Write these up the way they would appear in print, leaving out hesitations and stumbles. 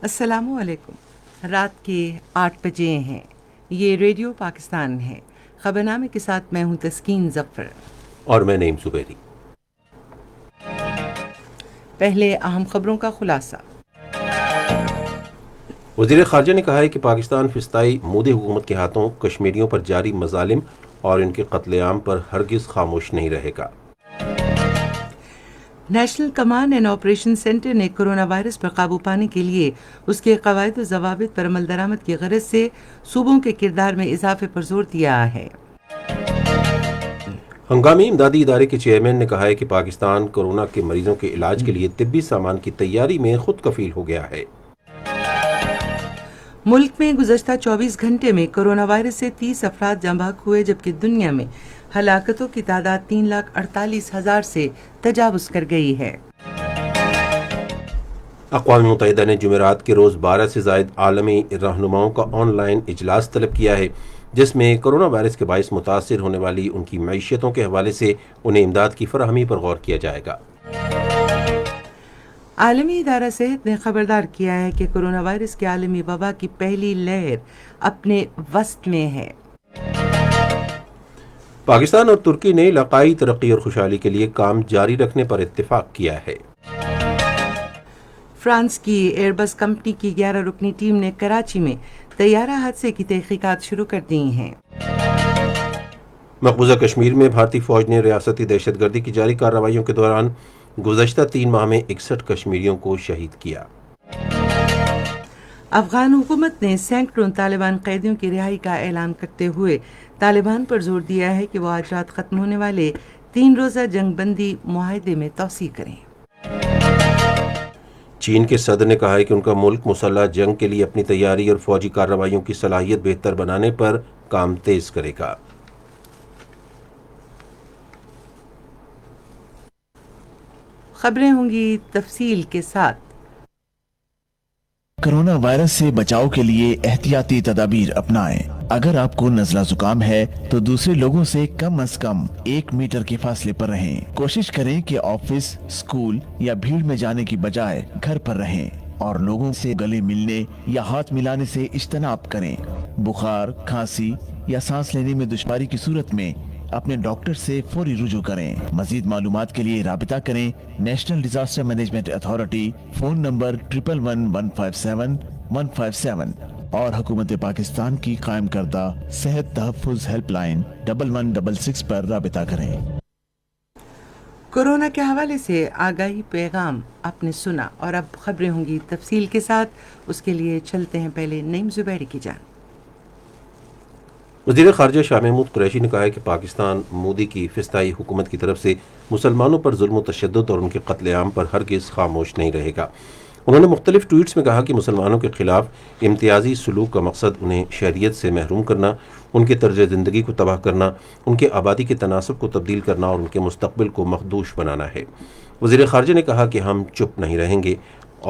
السلام علیکم۔ رات کے 8 بجے ہیں۔ یہ ریڈیو پاکستان ہے۔ خبرنامے کے ساتھ میں ہوں تسکین ظفر اور میں نعیم زبیری۔ پہلے اہم خبروں کا خلاصہ۔ وزیر خارجہ نے کہا ہے کہ پاکستان فسطائی مودی حکومت کے ہاتھوں کشمیریوں پر جاری مظالم اور ان کے قتل عام پر ہرگز خاموش نہیں رہے گا۔ National command and operation centre نے کرونا وائرس پر قابو پانے کے لیے اس کے قواعد و ضوابط پر عمل درآمد کی غرض سے صوبوں کے کردار میں اضافے پر زور دیا ہے۔ ہنگامی امدادی ادارے کے چیئرمین نے کہا ہے کہ پاکستان کورونا کے مریضوں کے علاج کے لیے طبی سامان کی تیاری میں خود کفیل ہو گیا ہے۔ ملک میں گزشتہ 24 گھنٹے میں کرونا وائرس سے 30 افراد جاں بحق ہوئے، جبکہ دنیا میں ہلاکتوں کی تعداد 3,48,000 سے تجاوز کر گئی ہے۔ اقوام متحدہ نے جمعرات کے روز 12 سے زائد عالمی رہنماؤں کا آن لائن اجلاس طلب کیا ہے، جس میں کرونا وائرس کے باعث متاثر ہونے والی ان کی معیشتوں کے حوالے سے انہیں امداد کی فراہمی پر غور کیا جائے گا۔ عالمی ادارہ صحت نے خبردار کیا ہے کہ کرونا وائرس کے عالمی وبا کی پہلی لہر اپنے وسط میں ہے۔ پاکستان اور ترکی نے علاقائی ترقی اور خوشحالی کے لیے کام جاری رکھنے پر اتفاق کیا ہے۔ فرانس کی ایئر بس کمپنی کی 11 رکنی ٹیم نے کراچی میں طیارہ حادثے کی تحقیقات شروع کر دی ہیں۔ مقبوضہ کشمیر میں بھارتی فوج نے ریاستی دہشت گردی کی جاری کارروائیوں کے دوران گزشتہ 3 ماہ میں 61 کشمیریوں کو شہید کیا۔ افغان حکومت نے سینکڑوں طالبان قیدیوں کی رہائی کا اعلان کرتے ہوئے طالبان پر زور دیا ہے کہ وہ آج رات ختم ہونے والے 3 روزہ جنگ بندی معاہدے میں توسیع کریں۔ چین کے صدر نے کہا ہے کہ ان کا ملک مسلح جنگ کے لیے اپنی تیاری اور فوجی کارروائیوں کی صلاحیت بہتر بنانے پر کام تیز کرے گا۔ خبریں ہوں گی تفصیل کے ساتھ۔ کرونا وائرس سے بچاؤ کے لیے احتیاطی تدابیر اپنائیں۔ اگر آپ کو نزلہ زکام ہے تو دوسرے لوگوں سے کم از کم 1 میٹر کے فاصلے پر رہیں۔ کوشش کریں کہ آفس، اسکول یا بھیڑ میں جانے کی بجائے گھر پر رہیں اور لوگوں سے گلے ملنے یا ہاتھ ملانے سے اجتناب کریں۔ بخار، کھانسی یا سانس لینے میں دشواری کی صورت میں اپنے ڈاکٹر سے فوری رجوع کریں۔ مزید معلومات کے لیے رابطہ کریں national disaster management authority, phone number 1111157157 اور حکومت پاکستان کی قائم کردہ صحت تحفظ ہیلپ لائن 1166 پر رابطہ کریں۔ کورونا کے حوالے سے آگاہی پیغام آپ نے سنا، اور اب خبریں ہوں گی تفصیل کے ساتھ۔ اس کے لیے چلتے ہیں پہلے نعیم زبیری کی جانب۔ وزیر خارجہ شاہ محمود قریشی نے کہا ہے کہ پاکستان مودی کی فسطائی حکومت کی طرف سے مسلمانوں پر ظلم و تشدد اور ان کے قتل عام پر ہرگز خاموش نہیں رہے گا۔ انہوں نے مختلف ٹویٹس میں کہا کہ مسلمانوں کے خلاف امتیازی سلوک کا مقصد انہیں شہریت سے محروم کرنا، ان کے طرز زندگی کو تباہ کرنا، ان کے آبادی کے تناسب کو تبدیل کرنا اور ان کے مستقبل کو مخدوش بنانا ہے۔ وزیر خارجہ نے کہا کہ ہم چپ نہیں رہیں گے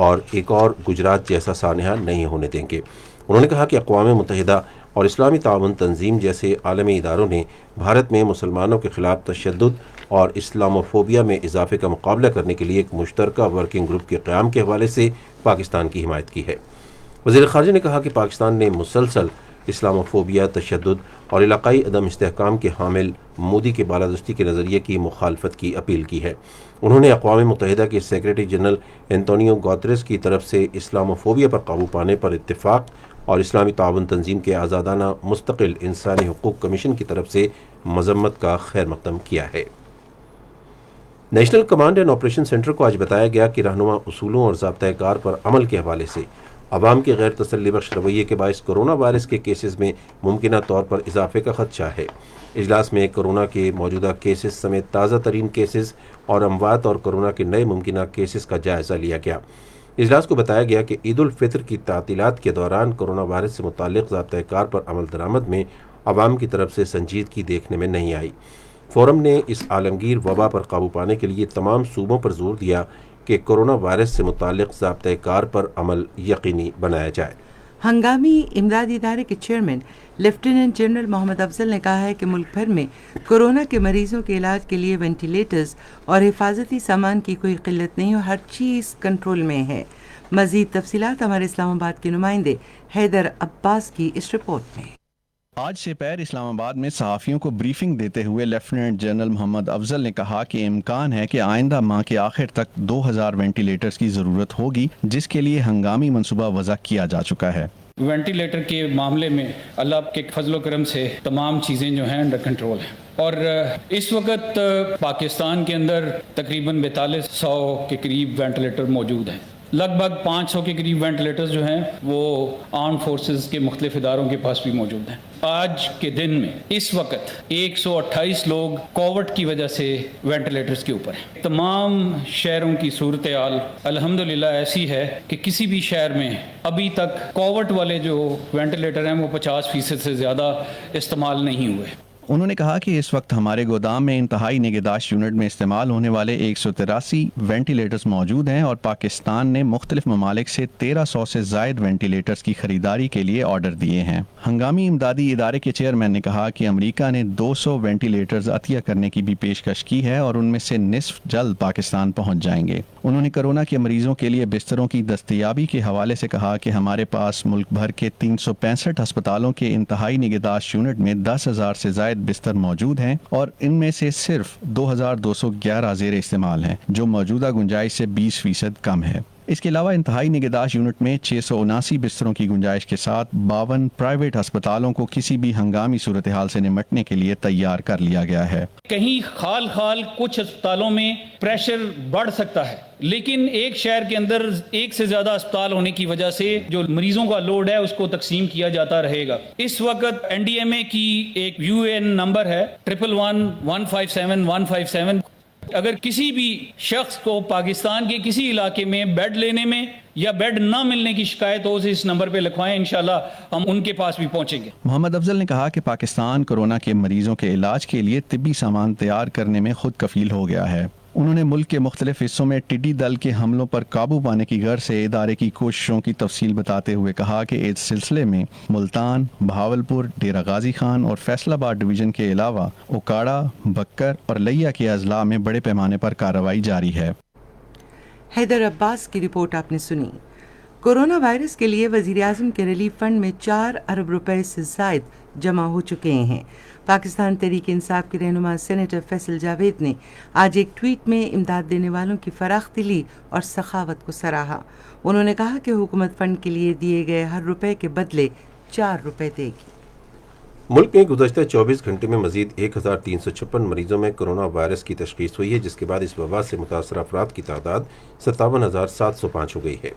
اور ایک اور گجرات جیسا سانحہ نہیں ہونے دیں گے۔ انہوں نے کہا کہ اقوام متحدہ اور اسلامی تعاون تنظیم جیسے عالمی اداروں نے بھارت میں مسلمانوں کے خلاف تشدد اور اسلاموفوبیا میں اضافے کا مقابلہ کرنے کے لیے ایک مشترکہ ورکنگ گروپ کے قیام کے حوالے سے پاکستان کی حمایت کی ہے۔ وزیر خارجہ نے کہا کہ پاکستان نے مسلسل اسلاموفوبیا، تشدد اور علاقائی عدم استحکام کے حامل مودی کے بالادستی کے نظریے کی مخالفت کی اپیل کی ہے۔ انہوں نے اقوام متحدہ کے سیکریٹری جنرل اینٹونیو گوتریس کی طرف سے اسلاموفوبیا پر قابو پانے پر اتفاق اور اسلامی تعاون تنظیم کے آزادانہ مستقل انسانی حقوق کمیشن کی طرف سے مذمت کا خیر مقدم کیا ہے۔ National command and operation centre کو آج بتایا گیا کہ رہنما اصولوں اور ضابطۂ کار پر عمل کے حوالے سے عوام کے غیر تسلی بخش رویے کے باعث کرونا وائرس کے کیسز میں ممکنہ طور پر اضافے کا خدشہ ہے۔ اجلاس میں کرونا کے موجودہ کیسز سمیت تازہ ترین کیسز اور اموات اور کرونا کے نئے ممکنہ کیسز کا جائزہ لیا گیا۔ اجلاس کو بتایا گیا کہ عید الفطر کی تعطیلات کے دوران کرونا وائرس سے متعلق ضابطۂ کار پر عمل درآمد میں عوام کی طرف سے سنجیدگی دیکھنے میں نہیں آئی۔ فورم نے اس عالمگیر وبا پر قابو پانے کے لیے تمام صوبوں پر زور دیا کہ کرونا وائرس سے متعلق ضابطۂ کار پر عمل یقینی بنایا جائے۔ ہنگامی امدادی ادارے کے چیئرمین لیفٹیننٹ جنرل محمد افضل نے کہا ہے کہ ملک بھر میں کورونا کے مریضوں کے علاج کے لیے وینٹیلیٹرز اور حفاظتی سامان کی کوئی قلت نہیں اور ہر چیز کنٹرول میں ہے۔ مزید تفصیلات ہمارے اسلام آباد کے نمائندے حیدر عباس کی اس رپورٹ میں۔ آج سے پیر اسلام آباد میں صحافیوں کو بریفنگ دیتے ہوئے لیفٹیننٹ جنرل محمد افضل نے کہا کہ امکان ہے کہ آئندہ ماہ کے آخر تک 2000 وینٹیلیٹرز کی ضرورت ہوگی، جس کے لیے ہنگامی منصوبہ وضع کیا جا چکا ہے۔ وینٹیلیٹر کے معاملے میں اللہ کے فضل و کرم سے تمام چیزیں جو ہیں انڈر کنٹرول ہیں، اور اس وقت پاکستان کے اندر تقریباً 4200 کے قریب وینٹیلیٹر موجود ہیں۔ لگ بھگ 500 کے قریب وینٹیلیٹرز جو ہیں وہ آرم فورسز کے مختلف اداروں کے پاس بھی موجود ہیں۔ آج کے دن میں اس وقت 128 لوگ کووڈ کی وجہ سے وینٹیلیٹرز کے اوپر ہیں۔ تمام شہروں کی صورتحال الحمدللہ ایسی ہے کہ کسی بھی شہر میں ابھی تک کووڈ والے جو وینٹیلیٹر ہیں وہ 50% سے زیادہ استعمال نہیں ہوئے۔ انہوں نے کہا کہ اس وقت ہمارے گودام میں انتہائی نگہداشت یونٹ میں استعمال ہونے والے 183 وینٹیلیٹرز موجود ہیں، اور پاکستان نے مختلف ممالک سے 1300 سے زائد وینٹیلیٹرز کی خریداری کے لیے آرڈر دیے ہیں۔ ہنگامی امدادی ادارے کے چیئرمین نے کہا کہ امریکہ نے 200 وینٹیلیٹرز عطیہ کرنے کی بھی پیشکش کی ہے، اور ان میں سے نصف جلد پاکستان پہنچ جائیں گے۔ انہوں نے کورونا کے مریضوں کے لیے بستروں کی دستیابی کے حوالے سے کہا کہ ہمارے پاس ملک بھر کے 365 ہسپتالوں کے انتہائی نگہداشت یونٹ میں 10,000 سے زائد بستر موجود ہیں، اور ان میں سے صرف 2211 زیر استعمال ہیں، جو موجودہ گنجائش سے 20% کم ہے۔ اس کے علاوہ انتہائی نگہداشت یونٹ میں 679 بستروں کی گنجائش کے ساتھ 52 پرائیویٹ ہسپتالوں کو کسی بھی ہنگامی صورتحال سے نمٹنے کے لیے تیار کر لیا گیا ہے۔ کہیں خال کچھ اسپتالوں میں پریشر بڑھ سکتا ہے، لیکن ایک شہر کے اندر ایک سے زیادہ اسپتال ہونے کی وجہ سے جو مریضوں کا لوڈ ہے اس کو تقسیم کیا جاتا رہے گا۔ اس وقت NDMA کی ایک UN نمبر ہے 111-157-157۔ اگر کسی بھی شخص کو پاکستان کے کسی علاقے میں بیڈ لینے میں یا بیڈ نہ ملنے کی شکایت ہو، اس نمبر پہ لکھوائیں، انشاءاللہ ہم ان کے پاس بھی پہنچیں گے۔ محمد افضل نے کہا کہ پاکستان کورونا کے مریضوں کے علاج کے لیے طبی سامان تیار کرنے میں خود کفیل ہو گیا ہے۔ انہوں نے ملک کے مختلف حصوں میں ٹڈی دل کے حملوں پر قابو پانے کی غرض سے ادارے کی کوششوں کی تفصیل بتاتے ہوئے کہا کہ اس سلسلے میں ملتان، بہاولپور، ڈیرہ غازی خان اور فیصل آباد ڈویژن کے علاوہ اوکاڑا، بکر اور لیا کے اضلاع میں بڑے پیمانے پر کارروائی جاری ہے۔ حیدر عباس کی رپورٹ آپ نے سنی۔ کورونا وائرس کے لیے وزیراعظم کے ریلیف فنڈ میں 4 ارب روپے سے زائد جمع ہو چکے ہیں۔ پاکستان تحریک انصاف کے رہنما سینیٹر فیصل جاوید نے آج ایک ٹویٹ میں امداد دینے والوں کی فراخ دلی اور سخاوت کو سراہا۔ انہوں نے کہا کہ حکومت فنڈ کے لیے دیے گئے ہر روپے کے بدلے 4 روپے دے گی۔ ملک میں گزشتہ 24 گھنٹے میں مزید 1356 مریضوں میں کرونا وائرس کی تشخیص ہوئی ہے، جس کے بعد اس وبا سے متاثرہ افراد کی تعداد 57,705 ہو گئی ہے۔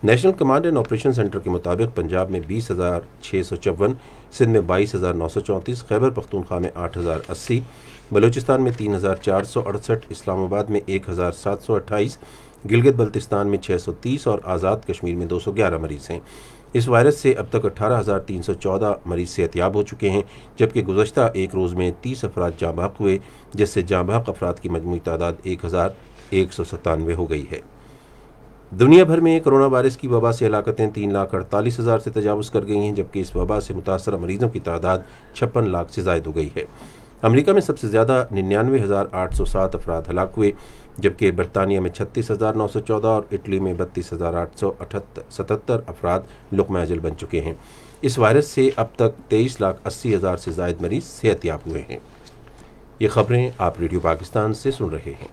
National command and operation centre کے مطابق پنجاب میں 20,654، سندھ میں 22,934، خیبر پختونخوا میں 8,080، بلوچستان میں 3,468، اسلام آباد میں 1,728، گلگت بلتستان میں 630 اور آزاد کشمیر میں 211 مریض ہیں۔ اس وائرس سے اب تک 18,314 مریض صحت یاب ہو چکے ہیں، جبکہ گزشتہ ایک روز میں 30 افراد جاں بحق ہوئے، جس سے جاں بحق افراد کی مجموعی تعداد 1,197 ہو گئی ہے۔ دنیا بھر میں کرونا وائرس کی وبا سے ہلاکتیں 3,48,000 سے تجاوز کر گئی ہیں، جبکہ اس وبا سے متاثرہ مریضوں کی تعداد 56 لاکھ سے زائد ہو گئی ہے۔ امریکہ میں سب سے زیادہ 99,807 افراد ہلاک ہوئے، جبکہ برطانیہ میں 36,914 اور اٹلی میں 32,877 افراد لقمہ اجل بن چکے ہیں۔ اس وائرس سے اب تک 23,80,000 سے زائد مریض صحت یاب ہوئے ہیں۔ یہ خبریں آپ ریڈیو پاکستان سے سن رہے ہیں۔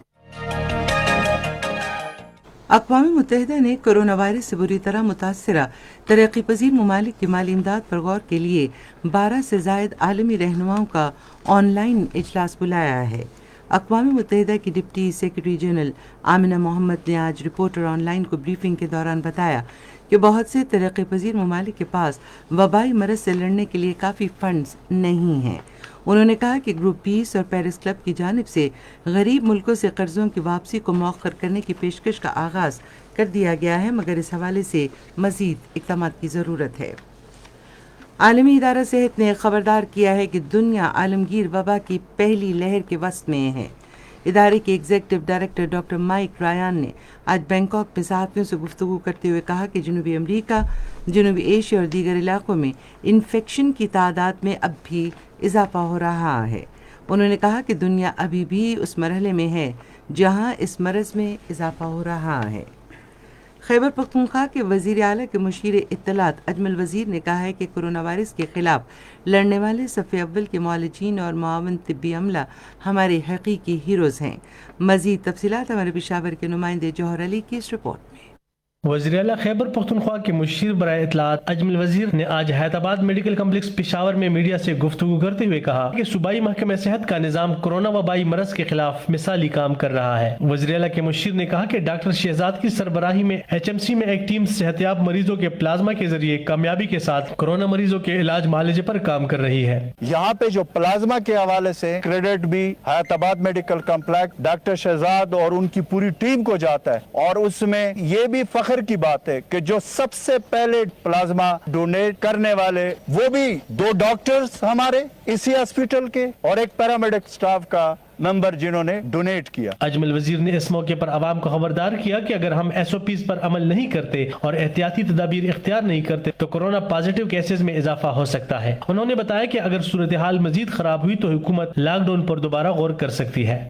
اقوام متحدہ نے کرونا وائرس سے بری طرح متاثرہ ترقی پذیر ممالک کی مالی امداد پر غور کے لیے 12 سے زائد عالمی رہنماؤں کا آن لائن اجلاس بلایا ہے۔ اقوام متحدہ کی ڈپٹی سیکرٹری جنرل آمنہ محمد نے آج رپورٹر آن لائن کو بریفنگ کے دوران بتایا کہ بہت سے ترقی پذیر ممالک کے پاس وبائی مرض سے لڑنے کے لیے کافی فنڈز نہیں ہیں۔ انہوں نے کہا کہ گروپ 20 اور پیرس کلب کی جانب سے غریب ملکوں سے قرضوں کی واپسی کو مؤخر کرنے کی پیشکش کا آغاز کر دیا گیا ہے، مگر اس حوالے سے مزید اقدامات کی ضرورت ہے۔ عالمی ادارہ صحت نے خبردار کیا ہے کہ دنیا عالمگیر وبا کی پہلی لہر کے وسط میں ہے۔ ادارے کے executive director doctor mic Ryan نے آج بینکاک میں صحافیوں سے گفتگو کرتے ہوئے کہا کہ جنوبی امریکہ، جنوبی ایشیا اور دیگر علاقوں میں انفیکشن کی تعداد میں اب بھی اضافہ ہو رہا ہے۔ انہوں نے کہا کہ دنیا ابھی بھی اس مرحلے میں ہے جہاں اس مرض میں اضافہ ہو رہا ہے۔ خیبر پختونخوا کے وزیر اعلیٰ کے مشیر اطلاعات اجمل وزیر نے کہا ہے کہ کورونا وائرس کے خلاف لڑنے والے صف اول کے معالجین اور معاون طبی عملہ ہمارے حقیقی ہیروز ہیں۔ مزید تفصیلات ہمارے پشاور کے نمائندے جوہر علی کی اس رپورٹ میں۔ وزیر اعلیٰ خیبر پختونخوا کے مشیر برائے اطلاعات اجمل وزیر نے آج حیدرآباد میڈیکل کمپلیکس پشاور میں میڈیا سے گفتگو کرتے ہوئے کہا کہ صوبائی محکمہ صحت کا نظام کورونا وبائی مرض کے خلاف مثالی کام کر رہا ہے۔ وزیر اعلیٰ کے مشیر نے کہا کہ ڈاکٹر شہزاد کی سربراہی میں HMC میں ایک ٹیم صحت یاب مریضوں کے پلازما کے ذریعے کامیابی کے ساتھ کورونا مریضوں کے علاج معالجے پر کام کر رہی ہے۔ یہاں پہ جو پلازما کے حوالے سے کریڈٹ بھی Hyderabad medical complex doctor Shahzad اور ان کی پوری ٹیم کو جاتا ہے، اور اس میں یہ بھی فخر کی بات ہے کہ جو سب سے پہلے پلازما ڈونیٹ کرنے والے وہ بھی 2 ڈاکٹرز ہمارے اسی ہاسپٹل کے اور ایک پیرامیڈک سٹاف کا ممبر جنہوں نے ڈونیٹ کیا۔ اجمل وزیر نے اس موقع پر عوام کو خبردار کیا کہ اگر ہم SOPs پر عمل نہیں کرتے اور احتیاطی تدابیر اختیار نہیں کرتے تو کورونا پازیٹیو کیسز میں اضافہ ہو سکتا ہے۔ انہوں نے بتایا کہ اگر صورتحال مزید خراب ہوئی تو حکومت لاک ڈاؤن پر دوبارہ غور کر سکتی ہے۔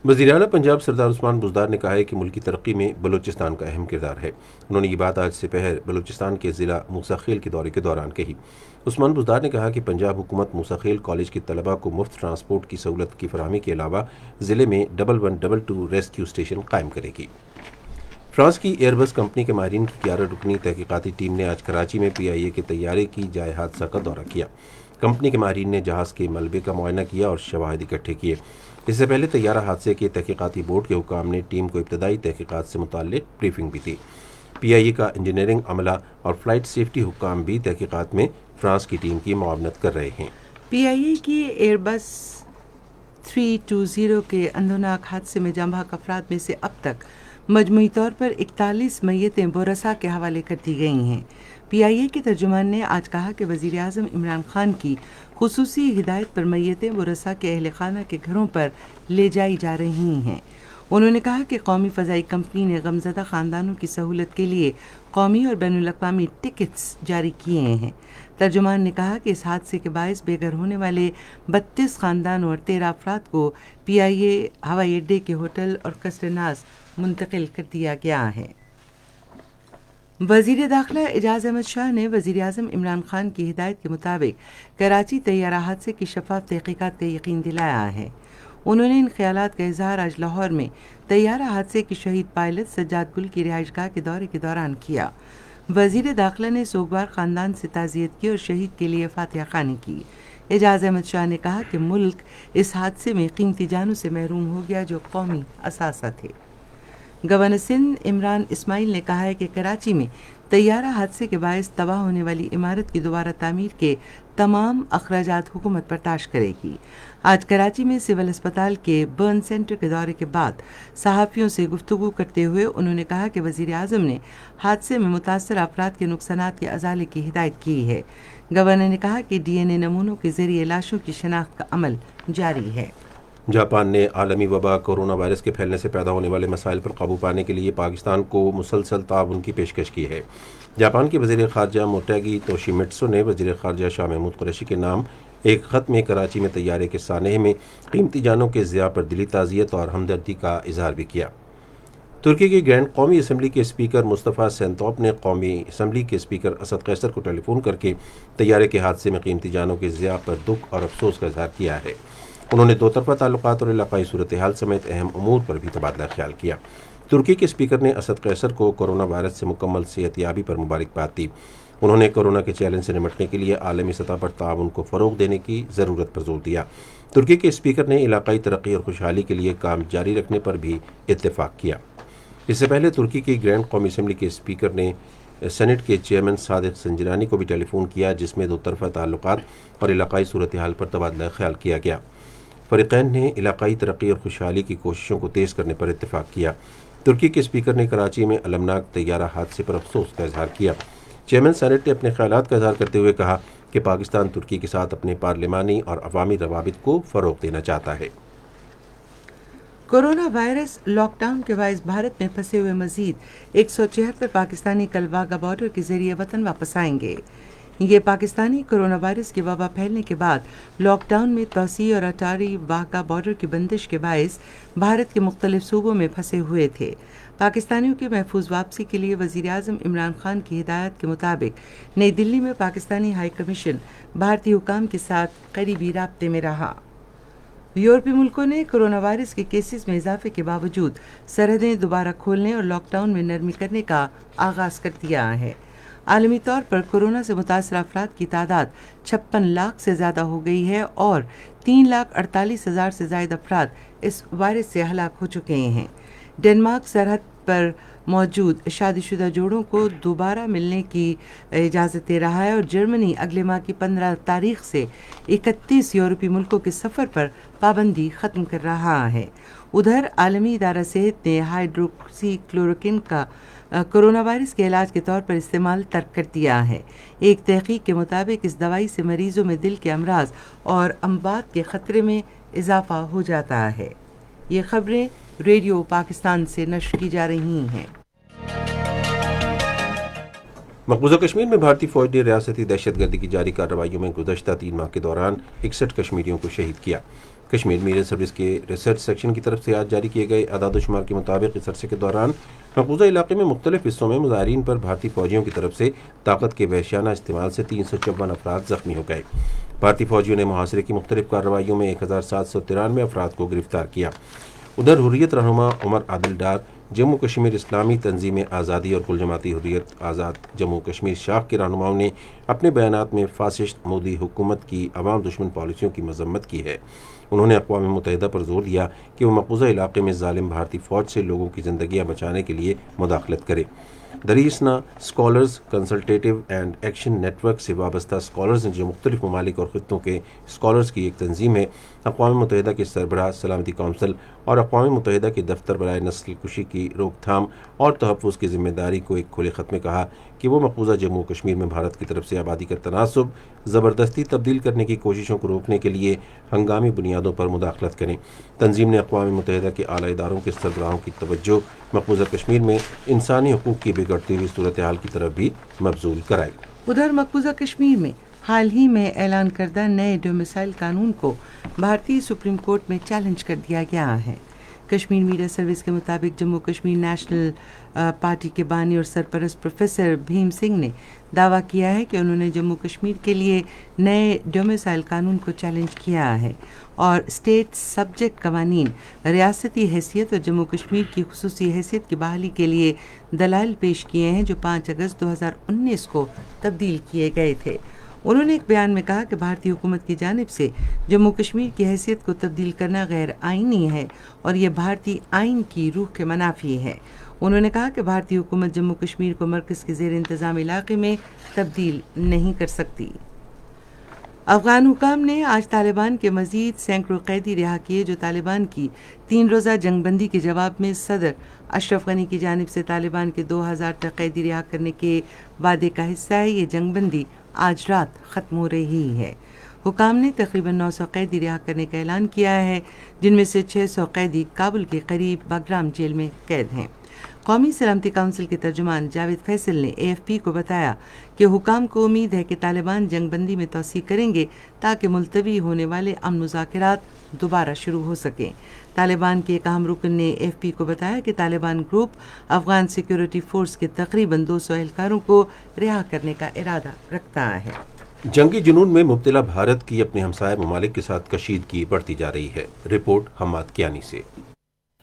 وزیر اعلیٰ پنجاب سردار عثمان بزدار نے کہا ہے کہ ملکی ترقی میں بلوچستان کا اہم کردار ہے۔ انہوں نے یہ بات آج سپہر بلوچستان کے ضلع موسیٰ خیل کے دورے کے دوران کہی۔ عثمان بزدار نے کہا کہ پنجاب حکومت موسیٰ خیل کالج کے طلباء کو مفت ٹرانسپورٹ کی سہولت کی فراہمی کے علاوہ ضلع میں 1122 ریسکیو اسٹیشن قائم کرے گی۔ فرانس کی ایئر بس کمپنی کے ماہرین کی 11 رکنی تحقیقاتی ٹیم نے آج کراچی میں PIA کے طیارے کی جائے حادثہ کا دورہ کیا۔ کمپنی کے ماہرین نے جہاز کے ملبے کا معائنہ کیا اور شواہد اکٹھے کیے۔ اس سے پہلے طیارہ حادثے کے تحقیقاتی بورڈ کے حکام نے ٹیم کو ابتدائی تحقیقات سے متعلق بریفنگ بھی دی۔ PIA کا انجینئرنگ عملہ اور فلائٹ سیفٹی حکام بھی تحقیقات میں فرانس کی ٹیم کی معاونت کر رہے ہیں۔ PIA کی ایئر بس 320 کے اندھوناک حادثے میں جاں بحق افراد میں سے اب تک مجموعی طور پر 41 میتیں بورسا کے حوالے کر دی گئی ہیں۔ PIA کے ترجمان نے آج کہا کہ وزیر اعظم عمران خان کی خصوصی ہدایت پر میتیں بورسا کے اہل خانہ کے گھروں پر لے جائی جا رہی ہیں۔ انہوں نے کہا کہ قومی فضائی کمپنی نے غمزدہ خاندانوں کی سہولت کے لیے قومی اور بین الاقوامی ٹکٹس جاری کیے ہیں۔ ترجمان نے کہا کہ اس حادثے کے باعث بے گھر ہونے والے 32 خاندانوں اور 13 افراد کو PIA ہوائی اڈے کے ہوٹل اور قصر ناز منتقل کر دیا گیا ہے۔ وزیر داخلہ اعجاز احمد شاہ نے وزیر اعظم عمران خان کی ہدایت کے مطابق کراچی طیارہ حادثے کی شفاف تحقیقات کا یقین دلایا ہے۔ انہوں نے ان خیالات کا اظہار آج لاہور میں طیارہ حادثے کی شہید پائلٹ سجاد گل کی رہائش گاہ کے دورے کے دوران کیا۔ وزیر داخلہ نے سوگوار خاندان سے تعزیت کی اور شہید کے لیے فاتحہ خوانی کی۔ اعجاز احمد شاہ نے کہا کہ ملک اس حادثے میں قیمتی جانوں سے محروم ہو گیا جو قومی اثاثہ تھے۔ گورنر سندھ عمران اسماعیل نے کہا ہے کہ کراچی میں طیارہ حادثے کے باعث تباہ ہونے والی عمارت کی دوبارہ تعمیر کے تمام اخراجات حکومت برداشت کرے گی۔ آج کراچی میں سول اسپتال کے برن سینٹر کے دورے کے بعد صحافیوں سے گفتگو کرتے ہوئے انہوں نے کہا کہ وزیر اعظم نے حادثے میں متاثرہ افراد کے نقصانات کے ازالے کی ہدایت کی ہے۔ گورنر نے کہا کہ DNA نمونوں کے ذریعے لاشوں کی شناخت کا عمل جاری ہے۔ جاپان نے عالمی وبا کورونا وائرس کے پھیلنے سے پیدا ہونے والے مسائل پر قابو پانے کے لیے پاکستان کو مسلسل تعاون کی پیشکش کی ہے۔ جاپان کے وزیر خارجہ موٹیگی توشیمیٹسو نے وزیر خارجہ شاہ محمود قریشی کے نام ایک خط میں کراچی میں طیارے کے سانحے میں قیمتی جانوں کے ضیاع پر دلی تعزیت اور ہمدردی کا اظہار بھی کیا۔ ترکی کی گرینڈ قومی اسمبلی کے اسپیکر مصطفیٰ سینتوپ نے قومی اسمبلی کے اسپیکر اسد قیصر کو ٹیلی فون کر کے طیارے کے حادثے میں قیمتی جانوں کے ضیاع پر دکھ اور افسوس کا اظہار کیا ہے۔ انہوں نے دو طرفہ تعلقات اور علاقائی صورتحال سمیت اہم امور پر بھی تبادلہ خیال کیا۔ ترکی کے اسپیکر نے اسد قیصر کو کورونا وائرس سے مکمل صحت یابی پر مبارکباد دی۔ انہوں نے کورونا کے چیلنج سے نمٹنے کے لیے عالمی سطح پر تعاون کو فروغ دینے کی ضرورت پر زور دیا۔ ترکی کے اسپیکر نے علاقائی ترقی اور خوشحالی کے لیے کام جاری رکھنے پر بھی اتفاق کیا۔ اس سے پہلے ترکی کی گرینڈ قومی اسمبلی کے اسپیکر نے سینٹ کے چیئرمین صادق سنجرانی کو بھی ٹیلی فون کیا، جس میں دو طرفہ تعلقات اور علاقائی صورتحال پر تبادلہ خیال کیا گیا۔ فریقین نے علاقائی ترقی اور خوشحالی کی کوششوں کو تیز کرنے پر اتفاق کیا۔ ترکی کے اسپیکر نے کراچی میں المناک طیارہ حادثے پر افسوس کا اظہار کیا۔ چیئرمین سینٹ نے اپنے خیالات کا اظہار کرتے ہوئے کہا کہ پاکستان ترکی کے ساتھ اپنے پارلیمانی اور عوامی روابط کو فروغ دینا چاہتا ہے۔ کورونا وائرس لاک ڈاؤن کے باعث بھارت میں پھنسے ہوئے مزید 176 پاکستانی کل واگا بارڈر کے ذریعے وطن واپس آئیں گے۔ یہ پاکستانی کورونا وائرس کی وبا پھیلنے کے بعد لاک ڈاؤن میں توسیع اور اٹاری واگا بارڈر کی بندش کے باعث بھارت کے مختلف صوبوں میں پھنسے ہوئے تھے۔ پاکستانیوں کی محفوظ واپسی کے لیے وزیر اعظم عمران خان کی ہدایت کے مطابق نئی دلی میں پاکستانی ہائی کمیشن بھارتی حکام کے ساتھ قریبی رابطے میں رہا۔ یورپی ملکوں نے کرونا وائرس کے کیسز میں اضافے کے باوجود سرحدیں دوبارہ کھولنے اور لاک ڈاؤن میں نرمی کرنے کا آغاز کر دیا ہے۔ عالمی طور پر کورونا سے متاثرہ افراد کی تعداد 56 لاکھ سے زیادہ ہو گئی ہے اور 3,48,000 سے زائد افراد اس وائرس سے ہلاک ہو چکے ہیں۔ ڈنمارک سرحد پر موجود شادی شدہ جوڑوں کو دوبارہ ملنے کی اجازت دے رہا ہے اور جرمنی اگلے ماہ کی 15 تاریخ سے 31 یورپی ملکوں کے سفر پر پابندی ختم کر رہا ہے۔ ادھر عالمی ادارہ صحت نے ہائیڈروکسی کلوروکوین کا کرونا وائرس کے علاج کے طور پر استعمال ترک کر دیا ہے۔ ایک تحقیق کے مطابق اس دوائی سے مریضوں میں دل کے امراض اور اموات کے خطرے میں اضافہ ہو جاتا ہے۔ یہ خبریں ریڈیو پاکستان سے نشر کی جا رہی ہیں۔ مقبوضہ کشمیر میں بھارتی فوج نے ریاستی دہشت گردی کی جاری کارروائیوں میں گزشتہ 3 ماہ کے دوران 61 کشمیریوں کو شہید کیا۔ کشمیر میڈیا سروس کے ریسرچ سیکشن کی طرف سے آج جاری کیے گئے اعداد و شمار کے مطابق اس عرصے کے دوران مقبوضہ علاقے میں مختلف حصوں میں مظاہرین پر بھارتی فوجیوں کی طرف سے طاقت کے وحشیانہ استعمال سے 354 افراد زخمی ہو گئے۔ بھارتی فوجیوں نے محاصرے کی مختلف کارروائیوں میں 1793 افراد کو گرفتار کیا۔ ادھر حریت رہنما عمر عادل ڈار، جموں کشمیر اسلامی تنظیم آزادی اور کل جماعتی حریت آزاد جموں کشمیر شاخ کے رہنماؤں نے اپنے بیانات میں فاسسٹ مودی حکومت کی عوام دشمن پالیسیوں کی مذمت کی ہے۔ انہوں نے اقوام متحدہ پر زور دیا کہ وہ مقبوضہ علاقے میں ظالم بھارتی فوج سے لوگوں کی زندگیاں بچانے کے لیے مداخلت کرے۔ دریسنا scholars consultative and action network سے وابستہ اسکالرز جو مختلف ممالک اور خطوں کے اسکالرز کی ایک تنظیم ہے، اقوام متحدہ کے سربراہ سلامتی کونسل اور اقوام متحدہ کے دفتر برائے نسل کشی کی روک تھام اور تحفظ کی ذمہ داری کو ایک کھلے خط میں کہا کہ وہ مقبوضہ جموں کشمیر میں بھارت کی طرف سے آبادی کا تناسب زبردستی تبدیل کرنے کی کوششوں کو روکنے کے لیے ہنگامی بنیادوں پر مداخلت کریں۔ تنظیم نے اقوام متحدہ کے اعلیٰ اداروں کے سربراہوں کی توجہ مقبوضہ کشمیر میں انسانی حقوق کی بگڑتی ہوئی صورتحال کی طرف بھی مبذول کرائی۔ ادھر مقبوضہ کشمیر میں حال ہی میں اعلان کردہ نئے ڈومیسائل قانون کو بھارتی سپریم کورٹ میں چیلنج کر دیا گیا ہے۔ کشمیر میڈیا سروس کے مطابق جموں کشمیر نیشنل پارٹی کے بانی اور سرپرست پروفیسر بھیم سنگھ نے دعویٰ کیا ہے کہ انہوں نے جموں کشمیر کے لیے نئے ڈومیسائل قانون کو چیلنج کیا ہے اور اسٹیٹ سبجیکٹ قوانین، ریاستی حیثیت اور جموں کشمیر کی خصوصی حیثیت کی بحالی کے لیے دلائل پیش کیے ہیں جو 5 اگست 2019 کو تبدیل کیے گئے تھے۔ انہوں نے ایک بیان میں کہا کہ بھارتی حکومت کی جانب سے جموں کشمیر کی حیثیت کو تبدیل کرنا غیر آئینی ہے اور یہ بھارتی آئین کی روح کے منافی ہے۔ انہوں نے کہا کہ بھارتی حکومت جموں کشمیر کو مرکز کے زیر انتظام علاقے میں تبدیل نہیں کر سکتی۔ افغان حکام نے آج طالبان کے مزید سینکڑوں قیدی رہا کیے جو طالبان کی 3 روزہ جنگ بندی کے جواب میں صدر اشرف غنی کی جانب سے طالبان کے 2000 تک قیدی رہا کرنے کے وعدے کا حصہ ہے۔ یہ جنگ بندی آج رات ختم ہو رہی ہے۔ حکام نے تقریباً 900 قیدی رہا کرنے کا اعلان کیا ہے، جن میں سے 600 قیدی کابل کے قریب باگرام جیل میں قید ہیں۔ قومی سلامتی کونسل کے ترجمان جاوید فیصل نے AFP کو بتایا کہ حکام کو امید ہے کہ طالبان جنگ بندی میں توسیع کریں گے تاکہ ملتوی ہونے والے امن مذاکرات دوبارہ شروع ہو سکیں۔ طالبان کے ایک اہم رکن نے AFP کو بتایا کہ Taliban group Afghan security force کے تقریباً 200 اہلکاروں کو رہا کرنے کا ارادہ رکھتا ہے۔ جنگی جنون میں مبتلا بھارت کی اپنے ہمسائے ممالک کے ساتھ کشیدگی بڑھتی جا رہی ہے۔ رپورٹ حماد کیانی سے۔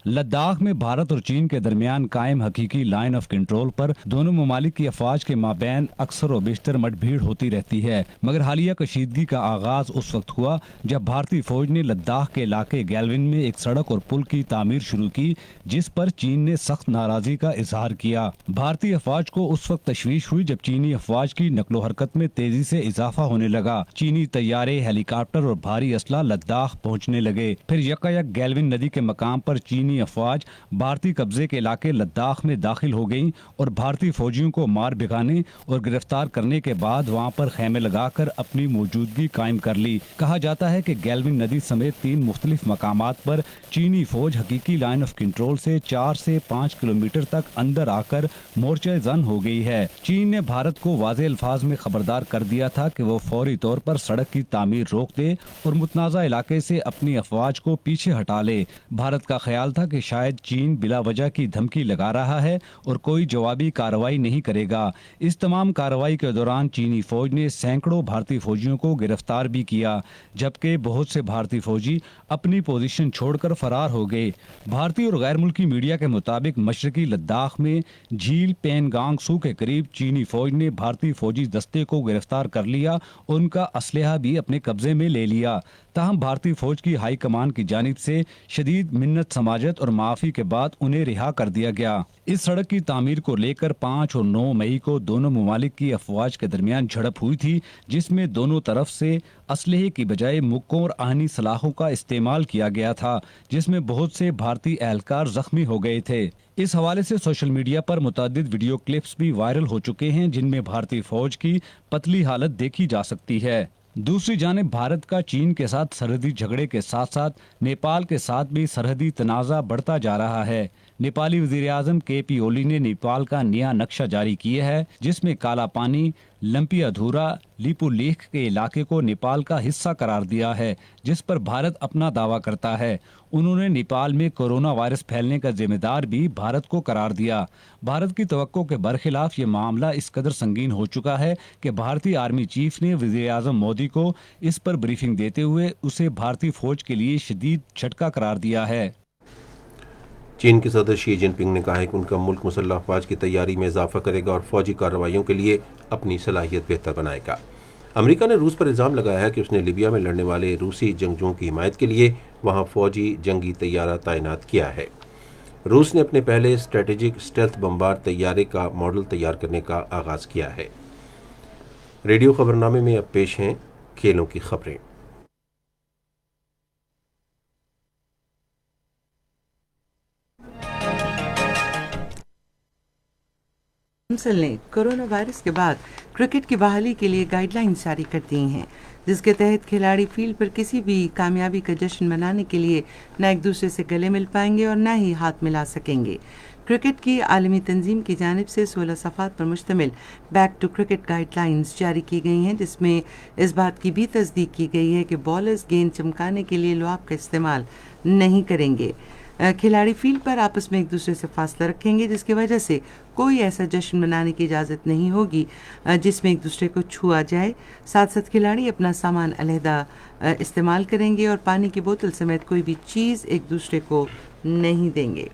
لداخ میں بھارت اور چین کے درمیان قائم حقیقی لائن آف کنٹرول پر دونوں ممالک کی افواج کے مابین اکثر و بیشتر مٹ بھیڑ ہوتی رہتی ہے، مگر حالیہ کشیدگی کا آغاز اس وقت ہوا جب بھارتی فوج نے لداخ کے علاقے گیلون میں ایک سڑک اور پل کی تعمیر شروع کی، جس پر چین نے سخت ناراضی کا اظہار کیا۔ بھارتی افواج کو اس وقت تشویش ہوئی جب چینی افواج کی نقل و حرکت میں تیزی سے اضافہ ہونے لگا۔ چینی طیارے، ہیلی کاپٹر اور بھاری اسلحہ لداخ پہنچنے لگے۔ پھر یکایک گیلون ندی کے مقام پر چینی افواج بھارتی قبضے کے علاقے لداخ میں داخل ہو گئیں اور بھارتی فوجیوں کو مار بھگانے اور گرفتار کرنے کے بعد وہاں پر خیمے لگا کر اپنی موجودگی قائم کر لی۔ کہا جاتا ہے کہ گیلون ندی سمیت 3 مختلف مقامات پر چینی فوج حقیقی لائن آف کنٹرول سے 4 سے 5 کلومیٹر تک اندر آ کر مورچہ زن ہو گئی ہے۔ چین نے بھارت کو واضح الفاظ میں خبردار کر دیا تھا کہ وہ فوری طور پر سڑک کی تعمیر روک دے اور متنازع علاقے سے اپنی افواج کو پیچھے ہٹا لے۔ بھارت کا خیال تھا تھا کہ شاید چین بلا وجہ کی دھمکی لگا رہا ہے اور کوئی جوابی کارروائی نہیں کرے گا۔ اس تمام کارروائی کے دوران چینی فوج نے سینکڑوں بھارتی فوجیوں کو گرفتار بھی کیا، جبکہ بہت سے بھارتی فوجی اپنی پوزیشن چھوڑ کر فرار ہو گئے۔ بھارتی اور غیر ملکی میڈیا کے مطابق مشرقی لداخ میں جھیل پین گانگ سو کے قریب چینی فوج نے بھارتی فوجی دستے کو گرفتار کر لیا اور ان کا اسلحہ بھی اپنے قبضے میں لے لیا۔ تاہم بھارتی فوج کی ہائی کمان کی جانب سے شدید منت سماجت اور معافی کے بعد انہیں رہا کر دیا گیا۔ اس سڑک کی تعمیر کو لے کر 5 اور 9 مئی کو دونوں ممالک کی افواج کے درمیان جھڑپ ہوئی تھی، جس میں دونوں طرف سے اسلحے کی بجائے مکوں اور آہنی سلاحوں کا استعمال کیا گیا تھا، جس میں بہت سے بھارتی اہلکار زخمی ہو گئے تھے۔ اس حوالے سے سوشل میڈیا پر متعدد ویڈیو کلپس بھی وائرل ہو چکے ہیں، جن میں بھارتی فوج کی پتلی حالت دیکھی جا سکتی ہے۔ دوسری جانب بھارت کا چین کے ساتھ سرحدی جھگڑے کے ساتھ ساتھ نیپال کے ساتھ بھی سرحدی تنازع بڑھتا جا رہا ہے۔ نیپالی وزیر اعظم KP اولی نے نیپال کا نیا نقشہ جاری کیا ہے، جس میں کالا پانی، لمپی ادھورا، لیپو لیخ کے علاقے کو نیپال کا حصہ قرار دیا ہے، جس پر بھارت اپنا دعویٰ کرتا ہے۔ انہوں نے نیپال میں کورونا وائرس پھیلنے کا ذمہ دار بھی بھارت کو قرار دیا۔ بھارت کی توقع کے برخلاف یہ معاملہ اس قدر سنگین ہو چکا ہے کہ بھارتی آرمی چیف نے وزیر اعظم مودی کو اس پر بریفنگ دیتے ہوئے اسے بھارتی فوج کے لیے شدید جھٹکا قرار دیا ہے۔ چین کے صدر شی جن پنگ نے کہا ہے کہ ان کا ملک مسلح افواج کی تیاری میں اضافہ کرے گا اور فوجی کارروائیوں کے لیے اپنی صلاحیت بہتر بنائے گا۔ امریکہ نے روس پر الزام لگایا ہے کہ اس نے لیبیا میں لڑنے والے روسی جنگجوؤں کی حمایت کے لیے وہاں فوجی جنگی طیارہ تعینات کیا ہے۔ روس نے اپنے پہلے اسٹریٹجک اسٹیلتھ بمبار طیارے کا ماڈل تیار کرنے کا آغاز کیا ہے۔ ریڈیو خبرنامے میں اب پیش ہیں کھیلوں کی خبریں۔ کونسل نے کورونا وائرس کے بعد کرکٹ کی بحالی کے لیے گائیڈ لائنز جاری کر دی ہیں، جس کے تحت کھلاڑی فیلڈ پر کسی بھی کامیابی کا جشن منانے کے لیے نہ ایک دوسرے سے گلے مل پائیں گے اور نہ ہی ہاتھ ملا سکیں گے۔ کرکٹ کی عالمی تنظیم کی جانب سے 16 صفحات پر مشتمل back to cricket guidelines جاری کی گئی ہیں، جس میں اس بات کی بھی تصدیق کی گئی ہے کہ بالرز گیند چمکانے کے لیے لعاب کا استعمال نہیں کریں گے۔ کھلاڑی فیلڈ پر آپس میں ایک دوسرے سے فاصلہ رکھیں گے، جس کی وجہ سے کوئی ایسا جشن منانے کی اجازت نہیں ہوگی جس میں ایک دوسرے کو چھوا جائے۔ ساتھ ساتھ کھلاڑی اپنا سامان علیحدہ استعمال کریں گے اور پانی کی بوتل سمیت کوئی بھی چیز ایک دوسرے کو نہیں دیں گے۔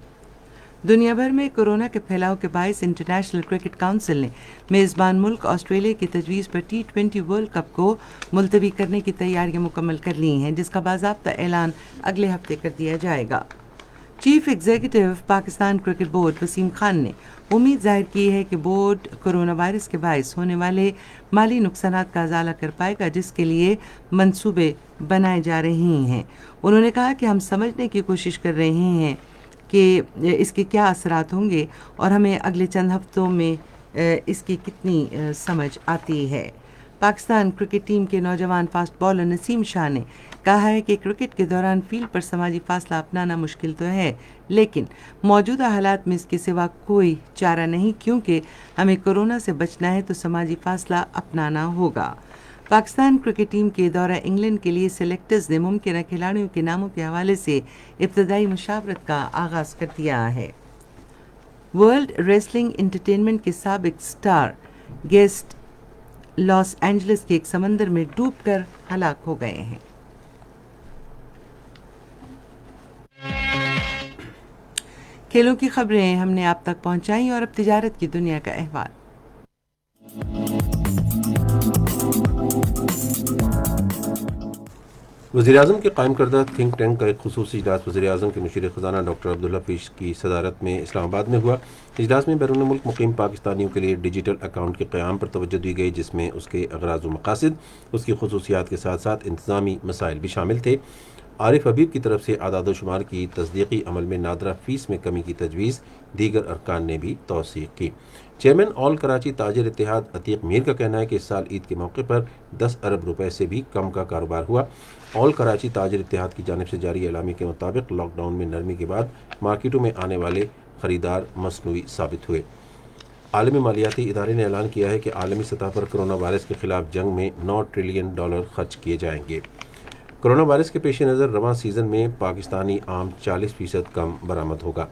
دنیا بھر میں کورونا کے پھیلاؤ کے باعث انٹرنیشنل کرکٹ کونسل نے میزبان ملک آسٹریلیا کی تجویز پر T20 ورلڈ کپ کو ملتوی کرنے کی تیاریاں مکمل کر لی ہیں، جس کا باضابطہ اعلان اگلے ہفتے کر دیا جائے گا۔ Chief executive Pakistan cricket board Wasim Khan نے امید ظاہر کی ہے کہ بورڈ کورونا وائرس کے باعث ہونے والے مالی نقصانات کا ازالہ کر پائے گا، جس کے لیے منصوبے بنائے جا رہے ہیں۔ انہوں نے کہا کہ ہم سمجھنے کی کوشش کر رہے ہیں کہ اس کے کیا اثرات ہوں گے اور ہمیں اگلے چند ہفتوں میں اس کی کتنی سمجھ آتی ہے۔ پاکستان کرکٹ ٹیم کے نوجوان فاسٹ بالر نسیم شاہ نے کہا ہے کہ کرکٹ کے دوران فیلڈ پر سماجی فاصلہ اپنانا مشکل تو ہے، لیکن موجودہ حالات میں اس کے سوا کوئی چارہ نہیں، کیونکہ ہمیں کورونا سے بچنا ہے تو سماجی فاصلہ اپنانا ہوگا۔ پاکستان کرکٹ ٹیم کے دورہ انگلینڈ کے لیے سلیکٹرز نے ممکنہ کھلاڑیوں کے ناموں کے حوالے سے ابتدائی مشاورت کا آغاز کر دیا ہے۔ ورلڈ ریسلنگ انٹرٹینمنٹ کے سابق سٹار گیسٹ لاس اینجلس کے ایک سمندر میں ڈوب کر ہلاک ہو گئے ہیں۔ کھیلوں کی خبریں ہم نے آپ تک پہنچائیں اور اب تجارت کی دنیا کا احوال۔ وزیراعظم کے قائم کردہ تھنک ٹینک کا ایک خصوصی اجلاس وزیر اعظم کے مشیر خزانہ ڈاکٹر عبدالحفیظ کی صدارت میں اسلام آباد میں ہوا۔ اجلاس میں بیرون ملک مقیم پاکستانیوں کے لیے ڈیجیٹل اکاؤنٹ کے قیام پر توجہ دی گئی، جس میں اس کے اغراض و مقاصد، اس کی خصوصیات کے ساتھ ساتھ انتظامی مسائل بھی شامل تھے۔ عارف حبیب کی طرف سے اعداد و شمار کی تصدیقی عمل میں نادرہ فیس میں کمی کی تجویز، دیگر ارکان نے بھی توثیق کی۔ چیئرمین آل کراچی تاجر اتحاد عتیق میر کا کہنا ہے کہ اس سال عید کے موقع پر 10 ارب روپے سے بھی کم کا کاروبار ہوا۔ آل کراچی تاجر اتحاد کی جانب سے جاری اعلامیے کے مطابق لاک ڈاؤن میں نرمی کے بعد مارکیٹوں میں آنے والے خریدار مصنوعی ثابت ہوئے۔ عالمی مالیاتی ادارے نے اعلان کیا ہے کہ عالمی سطح پر کرونا وائرس کے خلاف جنگ میں $9 ٹریلین خرچ کیے جائیں گے۔ کورونا وائرس کے پیش نظر رواں سیزن میں پاکستانی آم 40% کم برآمد ہوگا۔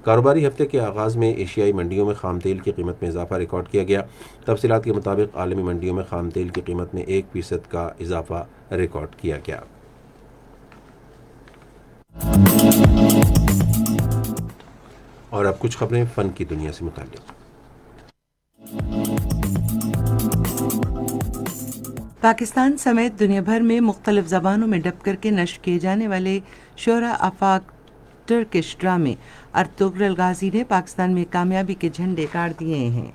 کاروباری ہفتے کے آغاز میں ایشیائی منڈیوں میں خام تیل کی قیمت میں اضافہ ریکارڈ کیا گیا۔ تفصیلات کے مطابق عالمی منڈیوں میں خام تیل کی قیمت میں 1% کا اضافہ ریکارڈ کیا گیا۔ اور اب کچھ خبریں فن کی دنیا سے متعلق۔ پاکستان سمیت دنیا بھر میں مختلف زبانوں میں ڈب کر کے نشر کیے جانے والے شورا آفاق ٹرکش ڈرامے ارطغرل غازی نے پاکستان میں کامیابی کے جھنڈے گاڑ دیے ہیں۔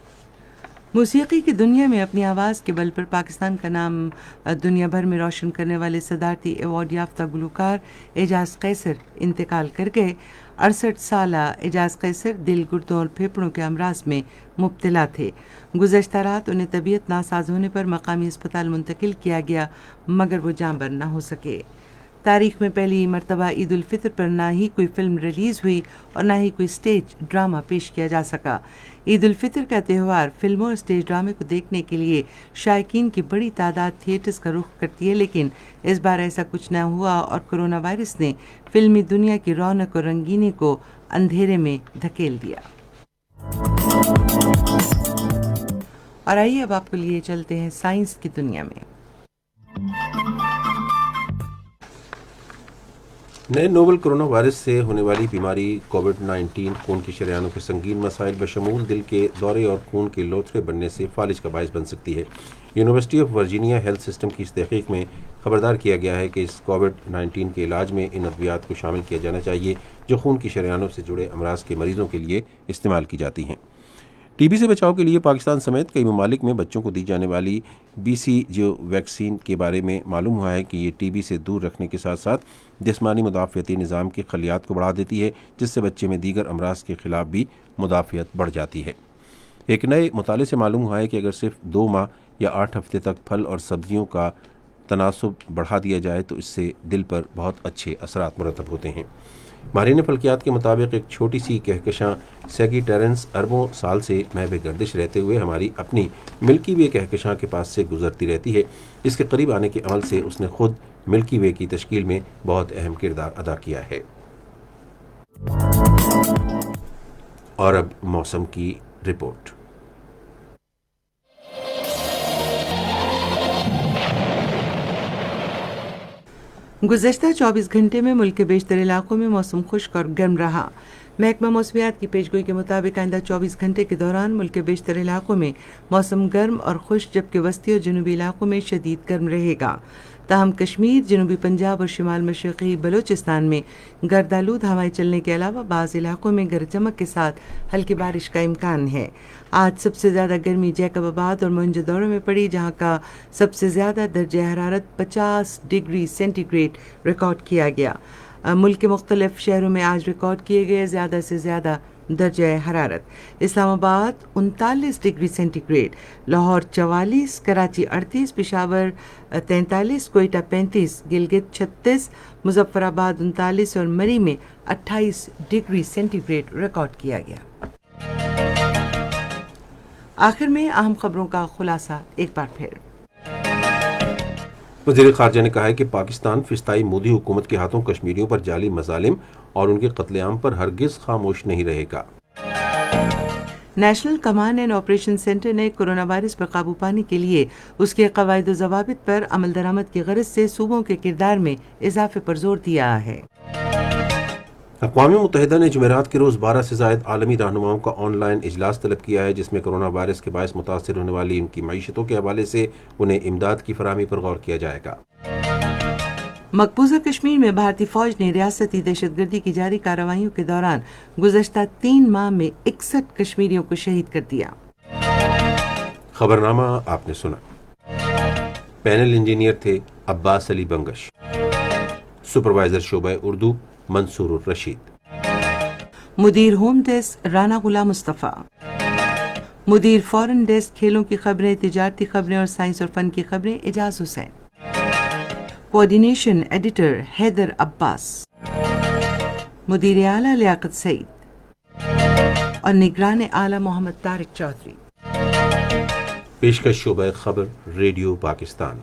موسیقی کی دنیا میں اپنی آواز کے بل پر پاکستان کا نام دنیا بھر میں روشن کرنے والے صدارتی ایوارڈ یافتہ گلوکار اعجاز قیصر انتقال کر گئے۔ 68 سالہ اعجاز قیصر دل، گردوں اور پھیپھڑوں کے امراض میں مبتلا تھے۔ گزشتہ رات انہیں طبیعت ناساز ہونے پر مقامی اسپتال منتقل کیا گیا مگر وہ جاں بر نہ ہو سکے۔ تاریخ میں پہلی مرتبہ عید الفطر پر نہ ہی کوئی فلم ریلیز ہوئی اور نہ ہی کوئی سٹیج ڈرامہ پیش کیا جا سکا۔ عید الفطر کا تہوار فلموں اور سٹیج ڈرامے کو دیکھنے کے لیے شائقین کی بڑی تعداد تھیٹرز کا رخ کرتی ہے، لیکن اس بار ایسا کچھ نہ ہوا اور کورونا وائرس نے فلمی دنیا کی رونق اور رنگینی کو اندھیرے میں دھکیل دیا۔ اور آئیے اب آپ کو لیے چلتے ہیں سائنس کی دنیا میں۔ نئے نوول کرونا وائرس سے ہونے والی بیماری کووڈ-19 خون کی شریانوں کے سنگین مسائل بشمول دل کے دورے اور خون کے لوتھڑے بننے سے فالج کا باعث بن سکتی ہے۔ University of Virginia health system کی اس تحقیق میں خبردار کیا گیا ہے کہ اس کووڈ-19 کے علاج میں ان ادویات کو شامل کیا جانا چاہیے جو خون کی شریانوں سے جڑے امراض کے مریضوں کے لیے استعمال کی جاتی ہیں۔ ٹی بی سے بچاؤ کے لیے پاکستان سمیت کئی ممالک میں بچوں کو دی جانے والی BCG ویکسین کے بارے میں معلوم ہوا ہے کہ یہ ٹی بی سے دور رکھنے کے ساتھ ساتھ جسمانی مدافعتی نظام کی خلیات کو بڑھا دیتی ہے، جس سے بچے میں دیگر امراض کے خلاف بھی مدافعت بڑھ جاتی ہے۔ ایک نئے مطالعے سے معلوم ہوا ہے کہ اگر صرف 2 ماہ یا 8 ہفتے تک پھل اور سبزیوں کا تناسب بڑھا دیا جائے تو اس سے دل پر بہت اچھے اثرات مرتب ہوتے ہیں۔ ماہرین فلکیات کے مطابق ایک چھوٹی سی کہکشاں سیگیٹیرنس اربوں سال سے محو گردش رہتے ہوئے ہماری اپنی ملکی وے کہکشاں کے پاس سے گزرتی رہتی ہے۔ اس کے قریب آنے کے عمل سے اس نے خود ملکی وے کی تشکیل میں بہت اہم کردار ادا کیا ہے۔ اور اب موسم کی رپورٹ۔ گزشتہ 24 گھنٹے میں ملک کے بیشتر علاقوں میں موسم خشک اور گرم رہا۔ محکمہ موسمیات کی پیشگوئی کے مطابق آئندہ 24 گھنٹے کے دوران ملک کے بیشتر علاقوں میں موسم گرم اور خشک جبکہ وسطی اور جنوبی علاقوں میں شدید گرم رہے گا۔ تاہم کشمیر، جنوبی پنجاب اور شمال مشرقی بلوچستان میں گردآلود ہوائیں چلنے کے علاوہ بعض علاقوں میں گرج چمک کے ساتھ ہلکی بارش کا امکان ہے۔ آج سب سے زیادہ گرمی جیکب آباد اور موئنجو دڑو میں پڑی، جہاں کا سب سے زیادہ درجہ حرارت 50 ڈگری سینٹی گریڈ ریکارڈ کیا گیا۔ ملک کے مختلف شہروں میں آج ریکارڈ کیے گئے زیادہ سے زیادہ درجہ حرارت: Islamabad 39 degree centigrade, Lahore 44، Karachi 38، Peshawar 43، Quetta 35، Gilgit 36، Muzaffarabad 39 اور مری میں 28 ڈگری سینٹی گریڈ ریکارڈ کیا گیا۔ آخر میں اہم خبروں کا خلاصہ ایک بار پھر۔ وزیر خارجہ نے کہا ہے کہ پاکستان فسطائی مودی حکومت کے ہاتھوں کشمیریوں پر جعلی مظالم اور ان کے قتل عام پر ہرگز خاموش نہیں رہے گا۔ National command and operation centre نے کورونا وائرس پر قابو پانے کے لیے اس کے قواعد و ضوابط پر عمل درآمد کی غرض سے صوبوں کے کردار میں اضافے پر زور دیا ہے۔ اقوام متحدہ نے جمعرات کے روز 12 سے زائد عالمی رہنماؤں کا آن لائن اجلاس طلب کیا ہے، جس میں کورونا وائرس کے باعث متاثر ہونے والی ان کی معیشتوں کے حوالے سے انہیں امداد کی فراہمی پر غور کیا جائے گا۔ مقبوضہ کشمیر میں بھارتی فوج نے ریاستی دہشت گردی کی جاری کارروائیوں کے دوران گزشتہ 3 ماہ میں 61 کشمیریوں کو شہید کر دیا۔ خبرنامہ آپ نے سنا۔ پینل انجینئر تھے عباس علی بنگش، سپروائزر شعبہ اردو منصور الرشید، مدیر ہوم ڈیسک رانا غلام مصطفیٰ، مدیر فورن ڈیسک کھیلوں کی خبریں، تجارتی خبریں اور سائنس اور فن کی خبریں اعجاز حسین، کوآرڈینیشن ایڈیٹر حیدر عباس، مدیر اعلیٰ لیاقت سعید اور نگران اعلیٰ محمد طارق چودھری۔ پیشکش شعبہ خبر ریڈیو پاکستان۔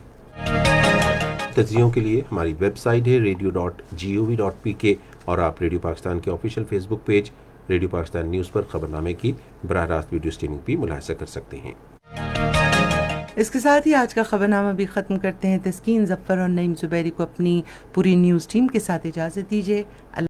تجزیوں کے لیے ہماری ویب سائٹ ہے radio.gov.pk اور آپ ریڈیو پاکستان کے آفیشیل فیس بک پیج ریڈیو پاکستان نیوز پر خبرنامے کی براہ راست ویڈیو اسٹریمنگ بھی ملاحظہ کر سکتے ہیں۔ اس کے ساتھ ہی آج کا خبرنامہ بھی ختم کرتے ہیں۔ تسکین ظفر اور نعیم زبیری کو اپنی پوری نیوز ٹیم کے ساتھ اجازت دیجیے۔